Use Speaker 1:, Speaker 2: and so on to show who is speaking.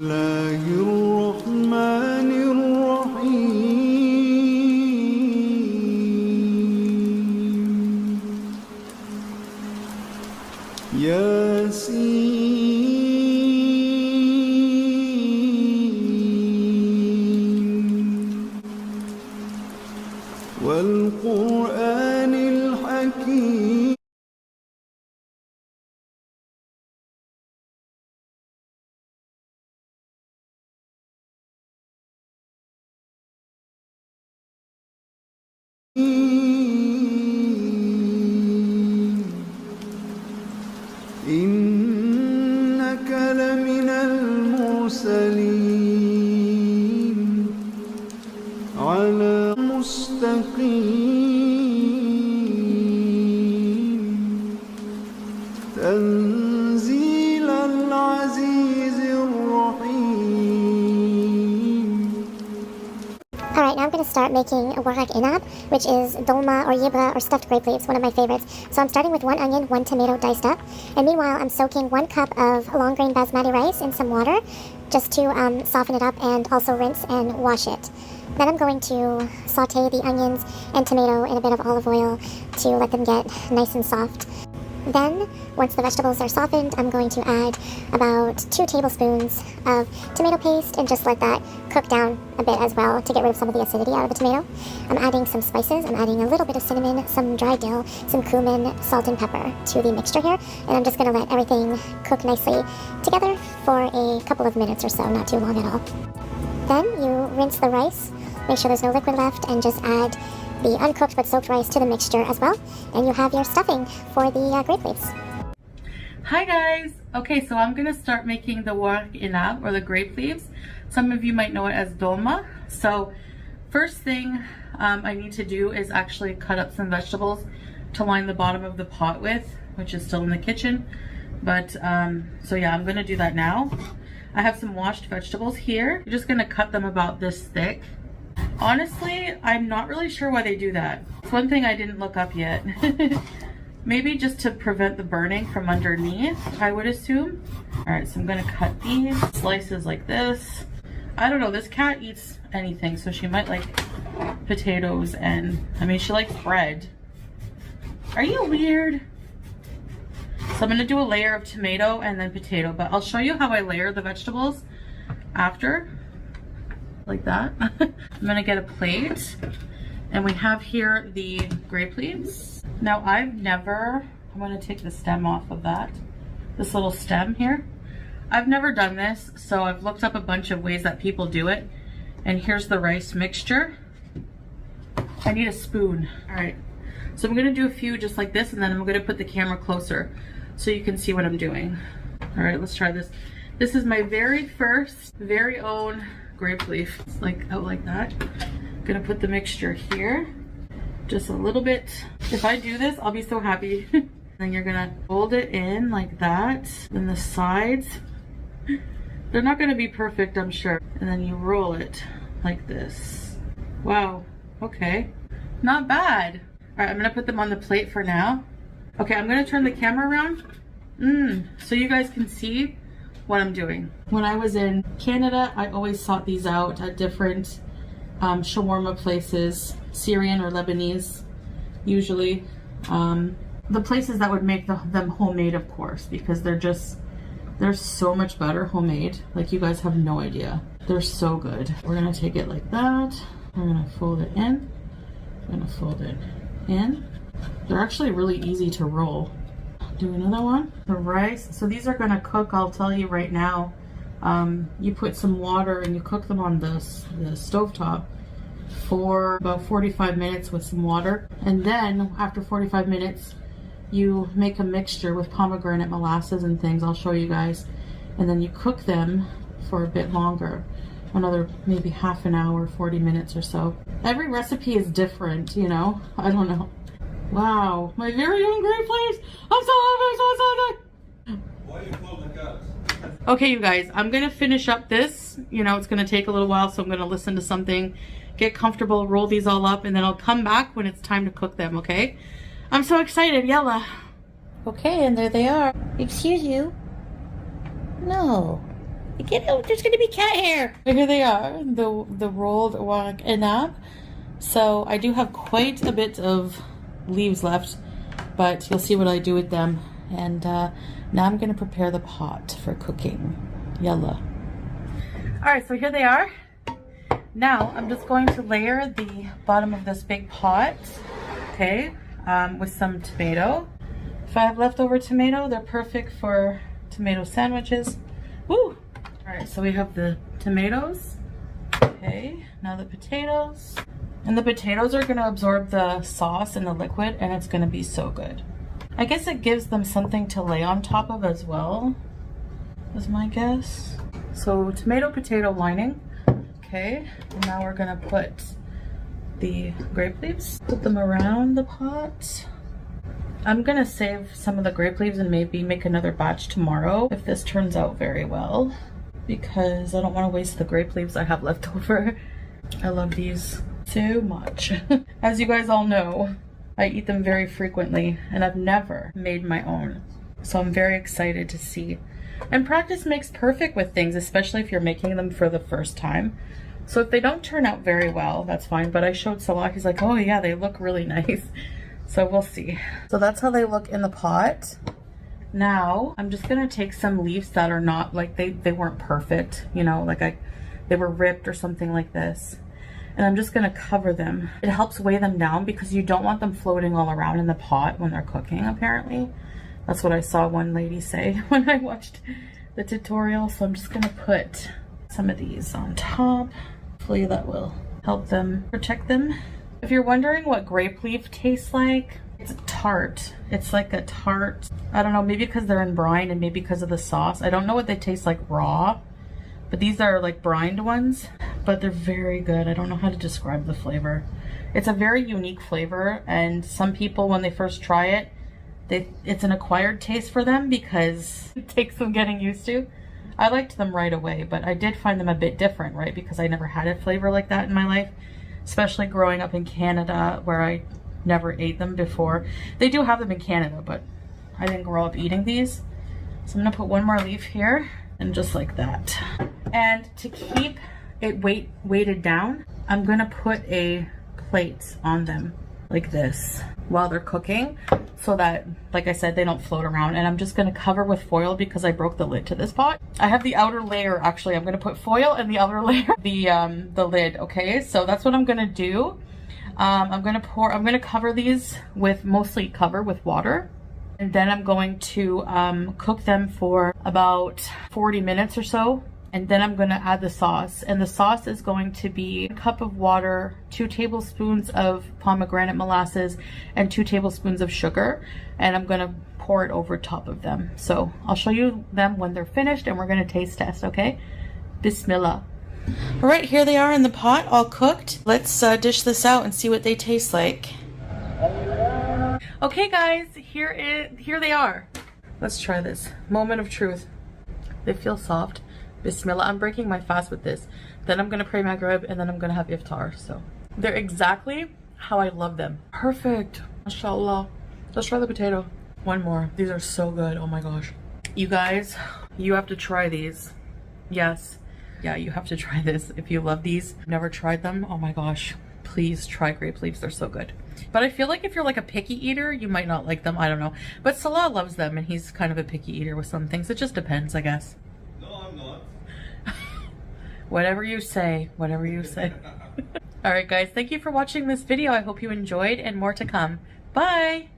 Speaker 1: الله الرحمن الرحيم ياسين والقرآن الحكيم إنك لمن المرسلين على مستقيم تنزيل العزيز الرحيم.
Speaker 2: Alright, now I'm going to start making a warak inab, which is dolma or yibra or stuffed grape leaves, one of my favorites. So I'm starting with 1 onion, 1 tomato diced up, and meanwhile I'm soaking 1 cup of long grain basmati rice in some water just to soften it up and also rinse and wash it. Then I'm going to saute the onions and tomato in a bit of olive oil to let them get nice and soft. Then, once the vegetables are softened, I'm going to add about 2 tablespoons of tomato paste and just let that cook down a bit as well to get rid of some of the acidity out of the tomato. I'm adding some spices. I'm adding a little bit of cinnamon, some dry dill, some cumin, salt and pepper to the mixture here. And I'm just going to let everything cook nicely together for a couple of minutes or so, not too long at all. Then you rinse the rice, make sure there's no liquid left, and just add the uncooked but soaked rice to the mixture as well, and you have your stuffing for the grape leaves.
Speaker 3: Hi guys! Okay, so I'm gonna start making the warak inab, or the grape leaves. Some of you might know it as dolma. So first thing I need to do is actually cut up some vegetables to line the bottom of the pot with, which is still in the kitchen. But so yeah, I'm gonna do that now. I have some washed vegetables here. You're just gonna cut them about this thick. Honestly, I'm not really sure why they do that. It's one thing I didn't look up yet. Maybe just to prevent the burning from underneath, I would assume. Alright, so I'm gonna cut these slices like this. I don't know, this cat eats anything, so she might like potatoes and, I mean, she likes bread. Are you weird? So I'm gonna do a layer of tomato and then potato, but I'll show you how I layer the vegetables after. Like that. I'm gonna get a plate, and we have here the grape leaves. Now I'm gonna take the stem off of that, this little stem here. I've never done this, so I've looked up a bunch of ways that people do it, and here's the rice mixture. I need a spoon. All right, so I'm gonna do a few just like this, and then I'm gonna put the camera closer so you can see what I'm doing. All right, let's try this. This is my very first, very own grape leaf. It's like out like that. I'm gonna put the mixture here, just a little bit. If I do this, I'll be so happy. Then you're gonna fold it in like that. Then the sides, they're not gonna be perfect, I'm sure. And then you roll it like this. Wow, okay, not bad. All right, I'm gonna put them on the plate for now. Okay, I'm gonna turn the camera around so you guys can see what I'm doing. When I was in Canada, I always sought these out at different shawarma places, Syrian or Lebanese, usually. The places that would make them homemade, of course, because they're so much better homemade. Like, you guys have no idea. They're so good. We're gonna take it like that. We're gonna fold it in. We're gonna fold it in. They're actually really easy to roll. Do another one. The rice, so these are gonna cook, I'll tell you right now. You put some water and you cook them on the stovetop for about 45 minutes with some water. And then after 45 minutes, you make a mixture with pomegranate molasses and things. I'll show you guys. And then you cook them for a bit longer. Another maybe half an hour, 40 minutes or so. Every recipe is different, you know? I don't know. Wow, my very own grape leaves. I'm so excited.
Speaker 1: Why are you closing guys?
Speaker 3: Okay, you guys, I'm gonna finish up this. You know, it's gonna take a little while, so I'm gonna listen to something, get comfortable, roll these all up, and then I'll come back when it's time to cook them, okay? I'm so excited, yalla. Okay, and there they are. Excuse you? No. Get out, there's gonna be cat hair. But here they are, the rolled warq inab. So I do have quite a bit of leaves left, but you'll see what I do with them. And now I'm gonna prepare the pot for cooking. Yalla. All right, so here they are. Now I'm just going to layer the bottom of this big pot, okay, with some tomato. If I have leftover tomato, they're perfect for tomato sandwiches. Woo! All right, so we have the tomatoes. Okay, now the potatoes. And the potatoes are gonna absorb the sauce and the liquid, and it's gonna be so good. I guess it gives them something to lay on top of as well, is my guess. So tomato potato lining. Okay, and now we're gonna put the grape leaves, put them around the pot. I'm gonna save some of the grape leaves and maybe make another batch tomorrow if this turns out very well, because I don't want to waste the grape leaves I have left over. I love these so much. As you guys all know, I eat them very frequently and I've never made my own. So I'm very excited to see. And practice makes perfect with things, especially if you're making them for the first time. So if they don't turn out very well, that's fine. But I showed Salah, he's like, oh yeah, they look really nice. So we'll see. So that's how they look in the pot. Now I'm just gonna take some leaves that are not like, they weren't perfect, you know, like they were ripped or something like this. And I'm just gonna cover them. It helps weigh them down because you don't want them floating all around in the pot when they're cooking, apparently. That's what I saw one lady say when I watched the tutorial. So I'm just gonna put some of these on top. Hopefully that will help them, protect them. If you're wondering what grape leaf tastes like, it's tart. It's like a tart, I don't know, maybe because they're in brine and maybe because of the sauce. I don't know what they taste like raw, but these are like brined ones, but they're very good. I don't know how to describe the flavor. It's a very unique flavor, and some people, when they first try it, it's an acquired taste for them because it takes some getting used to. I liked them right away, but I did find them a bit different, right? Because I never had a flavor like that in my life, especially growing up in Canada where I never ate them before. They do have them in Canada, but I didn't grow up eating these. So I'm gonna put one more leaf here and just like that. And to keep it weighted down, I'm gonna put a plate on them like this while they're cooking so that, like I said, they don't float around. And I'm just gonna cover with foil because I broke the lid to this pot. I have the outer layer, actually. I'm gonna put foil and the outer layer, the lid, okay? So that's what I'm gonna do. I'm gonna cover these with, mostly cover with water. And then I'm going to cook them for about 40 minutes or so. And then I'm gonna add the sauce. And the sauce is going to be a cup of water, 2 tablespoons of pomegranate molasses, and 2 tablespoons of sugar. And I'm gonna pour it over top of them. So I'll show you them when they're finished and we're gonna taste test, okay? Bismillah. All right, here they are in the pot, all cooked. Let's dish this out and see what they taste like. Okay guys, here they are. Let's try this. Moment of truth. They feel soft. Bismillah. I'm breaking my fast with this. Then I'm gonna pray Maghrib and then I'm gonna have iftar. So they're exactly how I love them. Perfect. MashaAllah. Let's try the potato. One more. These are so good. Oh my gosh. You guys, you have to try these. Yes. Yeah, you have to try this. If you love these, never tried them, oh my gosh. Please try grape leaves. They're so good. But I feel like if you're like a picky eater, you might not like them. I don't know. But Salah loves them and he's kind of a picky eater with some things. It just depends, I guess.
Speaker 1: No, I'm not.
Speaker 3: Whatever you say, whatever you say. All right, guys, thank you for watching this video. I hope you enjoyed and more to come. Bye.